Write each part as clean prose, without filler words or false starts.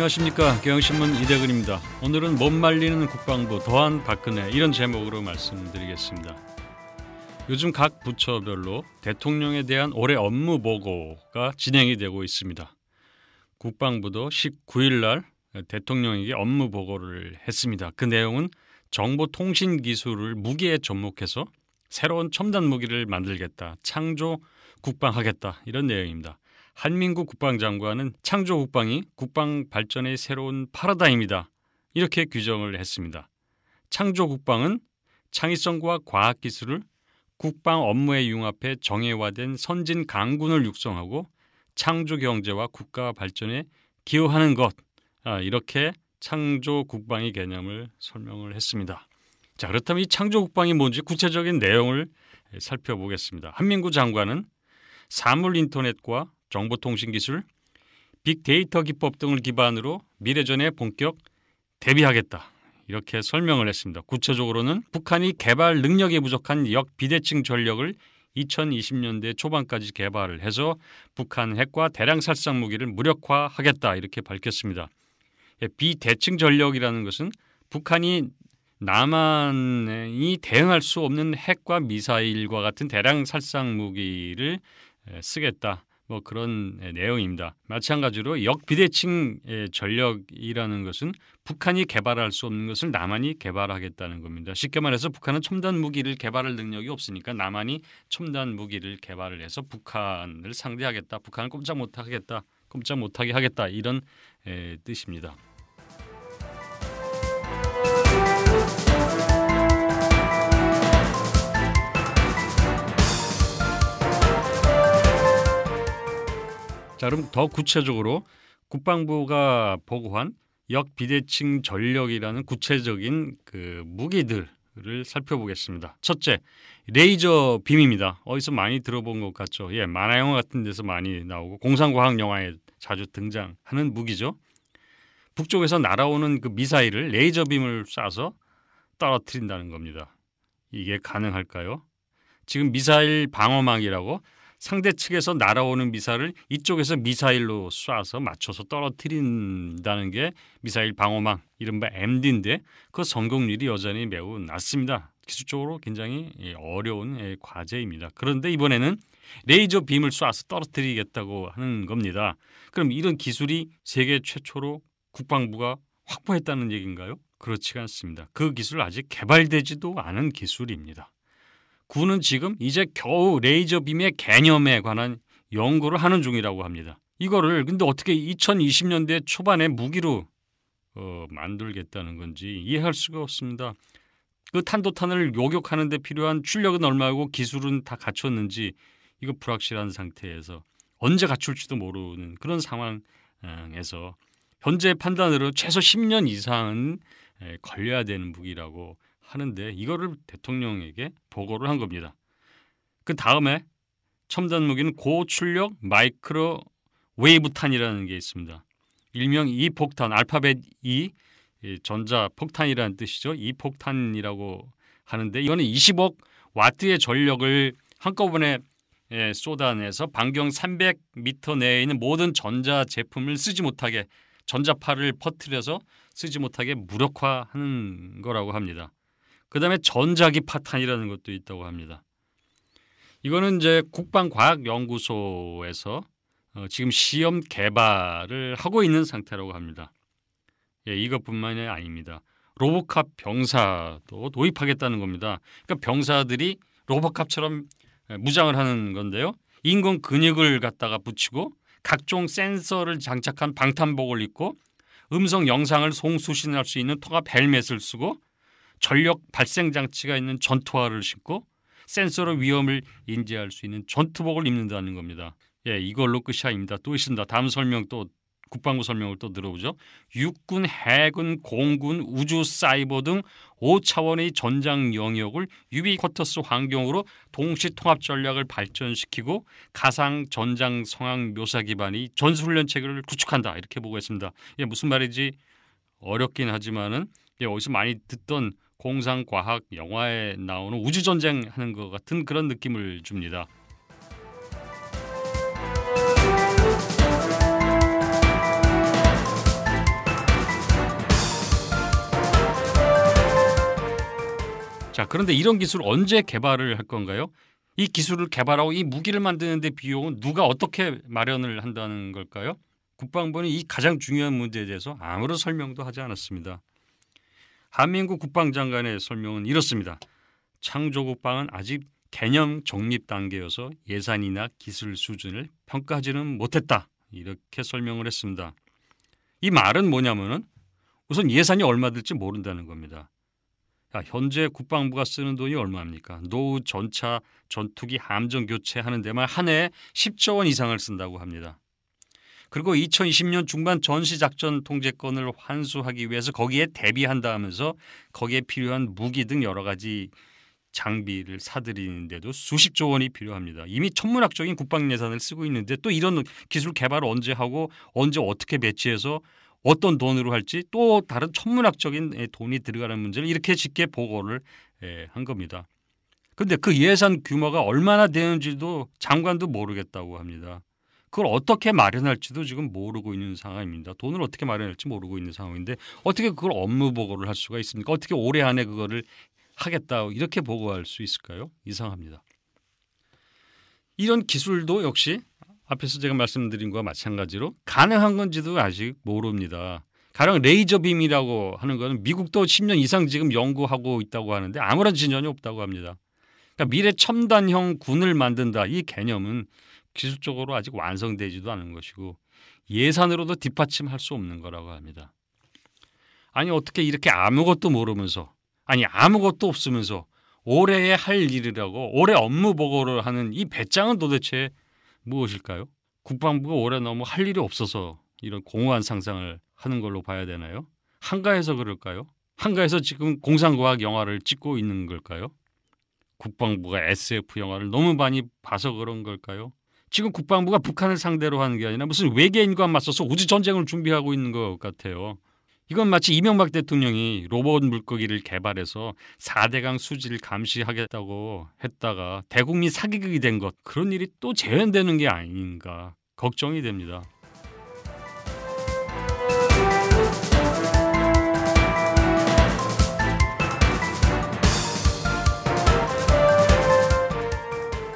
안녕하십니까. 경향신문 이대근입니다. 오늘은 못 말리는 국방부 더한 박근혜 이런 제목으로 말씀드리겠습니다. 요즘 각 부처별로 대통령에 대한 올해 업무 보고가 진행이 되고 있습니다. 국방부도 19일 날 대통령에게 업무 보고를 했습니다. 그 내용은 정보통신기술을 무기에 접목해서 새로운 첨단 무기를 만들겠다, 창조 국방하겠다 이런 내용입니다. 한민구 국방장관은 창조 국방이 국방 발전의 새로운 패러다임이다 이렇게 규정을 했습니다. 창조 국방은 창의성과 과학기술을 국방 업무에 융합해 정예화된 선진 강군을 육성하고 창조 경제와 국가 발전에 기여하는 것, 이렇게 창조 국방의 개념을 설명을 했습니다. 자, 그렇다면 이 창조 국방이 뭔지 구체적인 내용을 살펴보겠습니다. 한민구 장관은 사물 인터넷과 정보통신기술, 빅데이터 기법 등을 기반으로 미래전에 본격 대비하겠다 이렇게 설명을 했습니다. 구체적으로는 북한이 개발 능력이 부족한 역비대칭 전력을 2020년대 초반까지 개발을 해서 북한 핵과 대량 살상 무기를 무력화하겠다 이렇게 밝혔습니다. 비대칭 전력이라는 것은 북한이 남한이 대응할 수 없는 핵과 미사일과 같은 대량 살상 무기를 쓰겠다. 그런 내용입니다. 마찬가지로 역비대칭 전력이라는 것은 북한이 개발할 수 없는 것을 남한이 개발하겠다는 겁니다. 쉽게 말해서 북한은 첨단 무기를 개발할 능력이 없으니까 남한이 첨단 무기를 개발을 해서 북한을 상대하겠다. 북한을 꼼짝 못하게 하겠다. 이런 뜻입니다. 자, 그럼 더 구체적으로 국방부가 보고한 역비대칭 전력이라는 구체적인 그 무기들을 살펴보겠습니다. 첫째, 레이저 빔입니다. 어디서 많이 들어본 것 같죠? 만화 영화 같은 데서 많이 나오고 공상과학 영화에 자주 등장하는 무기죠. 북쪽에서 날아오는 그 미사일을 레이저 빔을 쏴서 떨어뜨린다는 겁니다. 이게 가능할까요? 지금 미사일 방어막이라고 상대 측에서 날아오는 미사일을 이쪽에서 미사일로 쏴서 맞춰서 떨어뜨린다는 게 미사일 방어망, 이른바 MD인데 그 성공률이 여전히 매우 낮습니다. 기술적으로 굉장히 어려운 과제입니다. 그런데 이번에는 레이저 빔을 쏴서 떨어뜨리겠다고 하는 겁니다. 그럼 이런 기술이 세계 최초로 국방부가 확보했다는 얘기인가요? 그렇지가 않습니다. 그 기술 아직 개발되지도 않은 기술입니다. 군은 지금 이제 겨우 레이저 빔의 개념에 관한 연구를 하는 중이라고 합니다. 이거를 근데 어떻게 2020년대 초반에 무기로 만들겠다는 건지 이해할 수가 없습니다. 그 탄도탄을 요격하는 데 필요한 출력은 얼마고 기술은 다 갖췄는지 이거 불확실한 상태에서 언제 갖출지도 모르는 그런 상황에서 현재 판단으로 최소 10년 이상은 걸려야 되는 무기라고 하는데 이거를 대통령에게 보고를 한 겁니다. 그 다음에 첨단 무기는 고출력 마이크로 웨이브탄이라는 게 있습니다. 일명 이폭탄, 알파벳 E, 전자폭탄이라는 뜻이죠. 이폭탄이라고 하는데 이거는 20억 와트의 전력을 한꺼번에 쏟아내서 반경 300m 내에 있는 모든 전자 제품을 쓰지 못하게 전자파를 퍼뜨려서 쓰지 못하게 무력화하는 거라고 합니다. 그다음에 전자기 파탄이라는 것도 있다고 합니다. 이거는 이제 국방과학연구소에서 지금 시험 개발을 하고 있는 상태라고 합니다. 이것뿐만이 아닙니다. 로보캅 병사도 도입하겠다는 겁니다. 그러니까 병사들이 로보캅처럼 무장을 하는 건데요. 인공 근육을 갖다가 붙이고 각종 센서를 장착한 방탄복을 입고 음성 영상을 송수신할 수 있는 통합 헬멧을 쓰고 전력 발생 장치가 있는 전투화를 신고 센서로 위험을 인지할 수 있는 전투복을 입는다는 겁니다. 이걸로 끝이 아닙니다. 또 있습니다. 다음 설명 또 국방부 설명을 또 들어보죠. 육군, 해군, 공군, 우주, 사이버 등 5차원의 전장 영역을 유비쿼터스 환경으로 동시 통합 전략을 발전시키고 가상 전장 상황 묘사 기반의 전술훈련 체계를 구축한다. 이렇게 보고 있습니다. 무슨 말인지 어렵긴 하지만은 어디서 많이 듣던 공상과학 영화에 나오는 우주전쟁 하는 것 같은 그런 느낌을 줍니다. 자, 그런데 이런 기술 언제 개발을 할 건가요? 이 기술을 개발하고 이 무기를 만드는 데 비용은 누가 어떻게 마련을 한다는 걸까요? 국방부는 이 가장 중요한 문제에 대해서 아무런 설명도 하지 않았습니다. 한민국 국방장관의 설명은 이렇습니다. 창조국방은 아직 개념 정립 단계여서 예산이나 기술 수준을 평가하지는 못했다. 이렇게 설명을 했습니다. 이 말은 뭐냐면은 우선 예산이 얼마 들지 모른다는 겁니다. 현재 국방부가 쓰는 돈이 얼마입니까? 노후 전차, 전투기, 함정 교체하는 데만 한 해에 10조 원 이상을 쓴다고 합니다. 그리고 2020년 중반 전시작전 통제권을 환수하기 위해서 거기에 대비한다 하면서 거기에 필요한 무기 등 여러 가지 장비를 사들이는데도 수십조 원이 필요합니다. 이미 천문학적인 국방 예산을 쓰고 있는데 또 이런 기술 개발을 언제 하고 언제 어떻게 배치해서 어떤 돈으로 할지 또 다른 천문학적인 돈이 들어가는 문제를 이렇게 쉽게 보고를 한 겁니다. 그런데 그 예산 규모가 얼마나 되는지도 장관도 모르겠다고 합니다. 그걸 어떻게 마련할지도 지금 모르고 있는 상황입니다. 돈을 어떻게 마련할지 모르고 있는 상황인데 어떻게 그걸 업무 보고를 할 수가 있습니까? 어떻게 올해 안에 그거를 하겠다 이렇게 보고할 수 있을까요? 이상합니다. 이런 기술도 역시 앞에서 제가 말씀드린 것과 마찬가지로 가능한 건지도 아직 모릅니다. 가령 레이저빔이라고 하는 것은 미국도 10년 이상 지금 연구하고 있다고 하는데 아무런 진전이 없다고 합니다. 그러니까 미래 첨단형 군을 만든다 이 개념은 기술적으로 아직 완성되지도 않은 것이고 예산으로도 뒷받침할 수 없는 거라고 합니다. 아니 어떻게 이렇게 아무것도 모르면서 아무것도 없으면서 올해에 할 일이라고 올해 업무 보고를 하는 이 배짱은 도대체 무엇일까요? 국방부가 올해 너무 할 일이 없어서 이런 공허한 상상을 하는 걸로 봐야 되나요? 한가해서 그럴까요? 한가해서 지금 공상과학 영화를 찍고 있는 걸까요? 국방부가 SF 영화를 너무 많이 봐서 그런 걸까요? 지금 국방부가 북한을 상대로 하는 게 아니라 무슨 외계인과 맞서서 우주전쟁을 준비하고 있는 것 같아요. 이건 마치 이명박 대통령이 로봇 물고기를 개발해서 4대강 수지를 감시하겠다고 했다가 대국민 사기극이 된 것 그런 일이 또 재현되는 게 아닌가 걱정이 됩니다.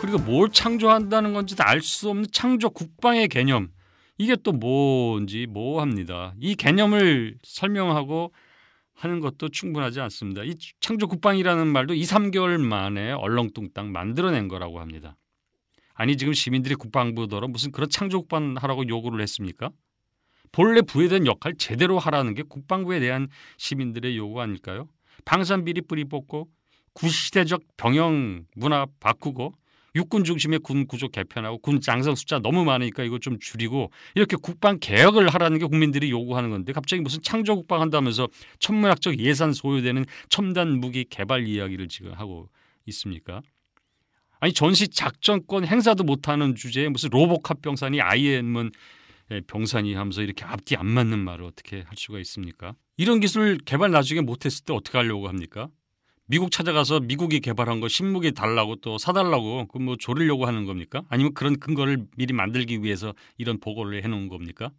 그리고 뭘 창조한다는 건지도 알 수 없는 창조 국방의 개념 이게 또 뭔지 모호합니다. 이 개념을 설명하고 하는 것도 충분하지 않습니다. 이 창조 국방이라는 말도 2, 3개월 만에 얼렁뚱땅 만들어낸 거라고 합니다. 아니 지금 시민들이 국방부더러 무슨 그런 창조 국방 하라고 요구를 했습니까? 본래 부여된 역할 제대로 하라는 게 국방부에 대한 시민들의 요구 아닐까요? 방산비리 뿌리 뽑고 구시대적 병영 문화 바꾸고 육군 중심의 군 구조 개편하고 군 장성 숫자 너무 많으니까 이거 좀 줄이고 이렇게 국방 개혁을 하라는 게 국민들이 요구하는 건데 갑자기 무슨 창조 국방 한다면서 천문학적 예산 소요되는 첨단 무기 개발 이야기를 지금 하고 있습니까? 아니 전시 작전권 행사도 못하는 주제에 무슨 로봇캅 병산이 IM은 병산이 하면서 이렇게 앞뒤 안 맞는 말을 어떻게 할 수가 있습니까? 이런 기술 개발 나중에 못했을 때 어떻게 하려고 합니까? 미국 찾아가서 미국이 개발한 거 신무기 달라고 또 사달라고 그 뭐 조리려고 하는 겁니까? 아니면 그런 근거를 미리 만들기 위해서 이런 보고를 해놓은 겁니까?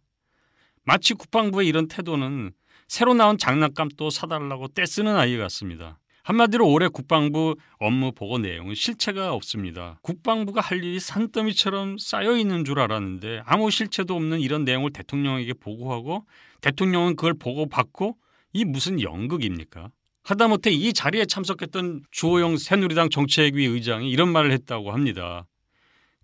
마치 국방부의 이런 태도는 새로 나온 장난감 또 사달라고 떼쓰는 아이 같습니다. 한마디로 올해 국방부 업무 보고 내용은 실체가 없습니다. 국방부가 할 일이 산더미처럼 쌓여있는 줄 알았는데 아무 실체도 없는 이런 내용을 대통령에게 보고하고 대통령은 그걸 보고받고 이 무슨 연극입니까? 하다못해 이 자리에 참석했던 주호영 새누리당 정책위 의장이 이런 말을 했다고 합니다.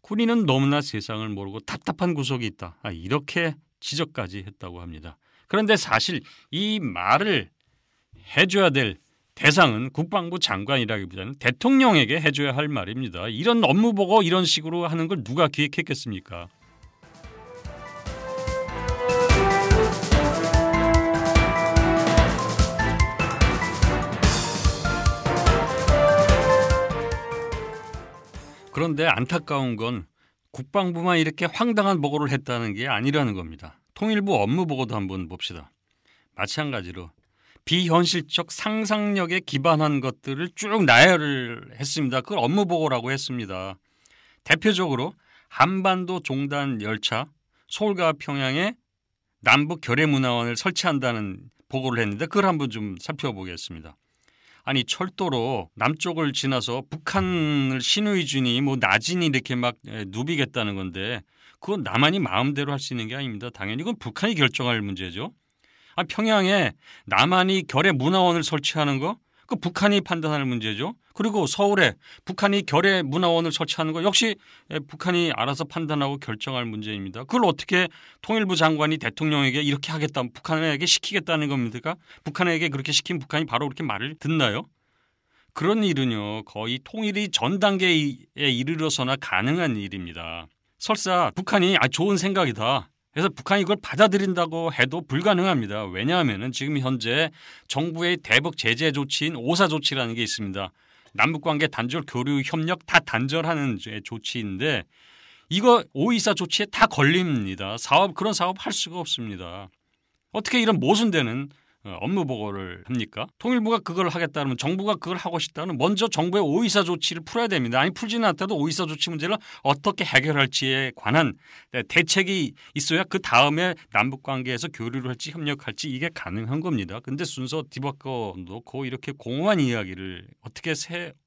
군인은 너무나 세상을 모르고 답답한 구석이 있다. 이렇게 지적까지 했다고 합니다. 그런데 사실 이 말을 해줘야 될 대상은 국방부 장관이라기보다는 대통령에게 해줘야 할 말입니다. 이런 업무 보고 이런 식으로 하는 걸 누가 기획했겠습니까? 그런데 안타까운 건 국방부만 이렇게 황당한 보고를 했다는 게 아니라는 겁니다. 통일부 업무 보고도 한번 봅시다. 마찬가지로 비현실적 상상력에 기반한 것들을 쭉 나열을 했습니다. 그걸 업무 보고라고 했습니다. 대표적으로 한반도 종단 열차 서울과 평양에 남북 결의문화원을 설치한다는 보고를 했는데 그걸 한번 좀 살펴보겠습니다. 아니 철도로 남쪽을 지나서 북한을 신의준이 뭐 나진이 이렇게 막 누비겠다는 건데 그건 남한이 마음대로 할 수 있는 게 아닙니다. 당연히 이건 북한이 결정할 문제죠. 평양에 남한이 결의 문화원을 설치하는 거 그 북한이 판단할 문제죠. 그리고 서울에 북한이 결의 문화원을 설치하는 거 역시 북한이 알아서 판단하고 결정할 문제입니다. 그걸 어떻게 통일부 장관이 대통령에게 이렇게 하겠다, 북한에게 시키겠다는 겁니까? 북한에게 그렇게 시키면 북한이 바로 그렇게 말을 듣나요? 그런 일은요 거의 통일이 전 단계에 이르러서나 가능한 일입니다. 설사 북한이 좋은 생각이다. 그래서 북한이 이걸 받아들인다고 해도 불가능합니다. 왜냐하면 지금 현재 정부의 대북 제재 조치인 오사 조치라는 게 있습니다. 남북관계 단절 교류 협력 다 단절하는 조치인데 이거 524 조치에 다 걸립니다. 그런 사업 할 수가 없습니다. 어떻게 이런 모순되는 업무 보고를 합니까? 통일부가 그걸 하겠다면 정부가 그걸 하고 싶다면 먼저 정부의 524 조치를 풀어야 됩니다. 아니 풀지는 않더라도 524 조치 문제를 어떻게 해결할지에 관한 대책이 있어야 그 다음에 남북관계에서 교류를 할지 협력할지 이게 가능한 겁니다. 근데 순서 뒤바꿔 놓고 이렇게 공허한 이야기를 어떻게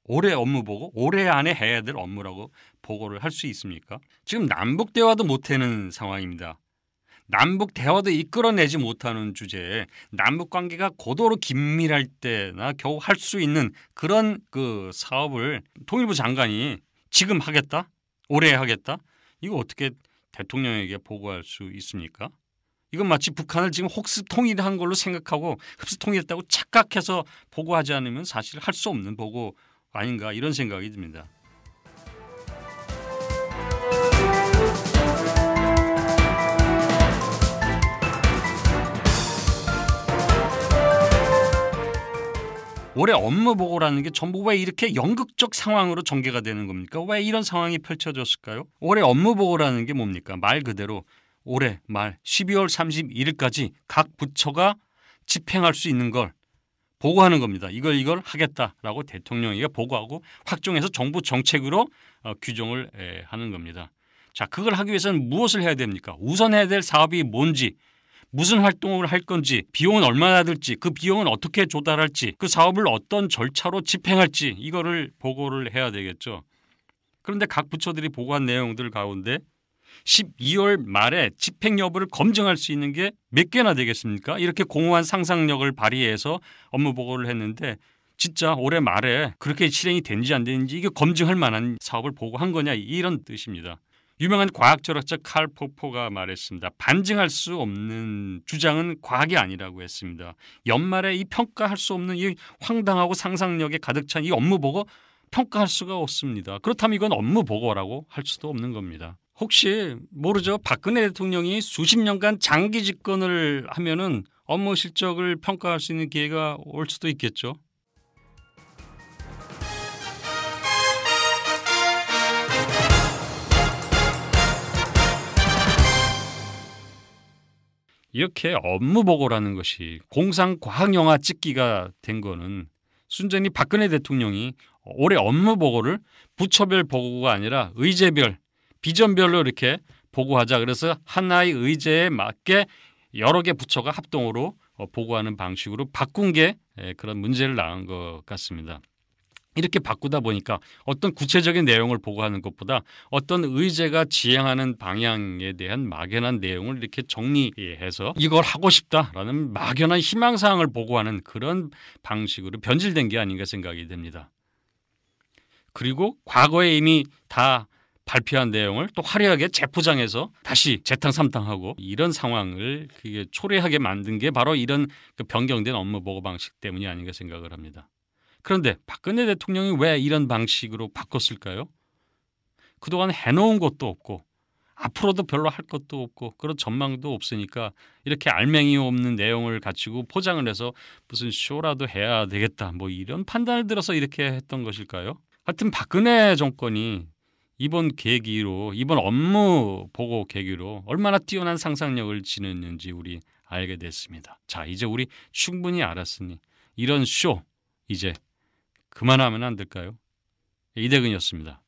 올해 업무 보고 올해 안에 해야 될 업무라고 보고를 할 수 있습니까? 지금 남북 대화도 못하는 상황입니다. 남북 대화도 이끌어내지 못하는 주제에 남북 관계가 고도로 긴밀할 때나 겨우 할 수 있는 그런 그 사업을 통일부 장관이 지금 하겠다? 올해 하겠다? 이거 어떻게 대통령에게 보고할 수 있습니까? 이건 마치 북한을 지금 혹시 통일한 걸로 생각하고 흡수 통일했다고 착각해서 보고하지 않으면 사실 할 수 없는 보고 아닌가 이런 생각이 듭니다. 올해 업무 보고라는 게 전부 왜 이렇게 연극적 상황으로 전개가 되는 겁니까? 왜 이런 상황이 펼쳐졌을까요? 올해 업무 보고라는 게 뭡니까? 말 그대로 올해 말 12월 31일까지 각 부처가 집행할 수 있는 걸 보고하는 겁니다. 이걸 하겠다라고 대통령에게 보고하고 확정해서 정부 정책으로 규정을 하는 겁니다. 자, 그걸 하기 위해서는 무엇을 해야 됩니까? 우선 해야 될 사업이 뭔지, 무슨 활동을 할 건지, 비용은 얼마나 들지, 그 비용은 어떻게 조달할지, 그 사업을 어떤 절차로 집행할지 이거를 보고를 해야 되겠죠. 그런데 각 부처들이 보고한 내용들 가운데 12월 말에 집행 여부를 검증할 수 있는 게 몇 개나 되겠습니까? 이렇게 공허한 상상력을 발휘해서 업무 보고를 했는데 진짜 올해 말에 그렇게 실행이 되는지 안 되는지 이게 검증할 만한 사업을 보고한 거냐 이런 뜻입니다. 유명한 과학철학자 칼 포퍼가 말했습니다. 반증할 수 없는 주장은 과학이 아니라고 했습니다. 연말에 이 평가할 수 없는 이 황당하고 상상력에 가득 찬 이 업무 보고 평가할 수가 없습니다. 그렇다면 이건 업무 보고라고 할 수도 없는 겁니다. 혹시 모르죠. 박근혜 대통령이 수십 년간 장기 집권을 하면은 업무 실적을 평가할 수 있는 기회가 올 수도 있겠죠. 이렇게 업무 보고라는 것이 공상 과학 영화 찍기가 된 거는 순전히 박근혜 대통령이 올해 업무 보고를 부처별 보고가 아니라 의제별, 비전별로 이렇게 보고하자. 그래서 하나의 의제에 맞게 여러 개 부처가 합동으로 보고하는 방식으로 바꾼 게 그런 문제를 낳은 것 같습니다. 이렇게 바꾸다 보니까 어떤 구체적인 내용을 보고하는 것보다 어떤 의제가 지향하는 방향에 대한 막연한 내용을 이렇게 정리해서 이걸 하고 싶다라는 막연한 희망사항을 보고하는 그런 방식으로 변질된 게 아닌가 생각이 됩니다. 그리고 과거에 이미 다 발표한 내용을 또 화려하게 재포장해서 다시 재탕3탕하고 이런 상황을 그게 초래하게 만든 게 바로 이런 변경된 업무 보고 방식 때문이 아닌가 생각을 합니다. 그런데 박근혜 대통령이 왜 이런 방식으로 바꿨을까요? 그동안 해놓은 것도 없고 앞으로도 별로 할 것도 없고 그런 전망도 없으니까 이렇게 알맹이 없는 내용을 가지고 포장을 해서 무슨 쇼라도 해야 되겠다 뭐 이런 판단을 들어서 이렇게 했던 것일까요? 하여튼 박근혜 정권이 이번 업무 보고 계기로 얼마나 뛰어난 상상력을 지녔는지 우리 알게 됐습니다. 자, 이제 우리 충분히 알았으니 이런 쇼 이제 그만하면 안 될까요? 이대근이었습니다.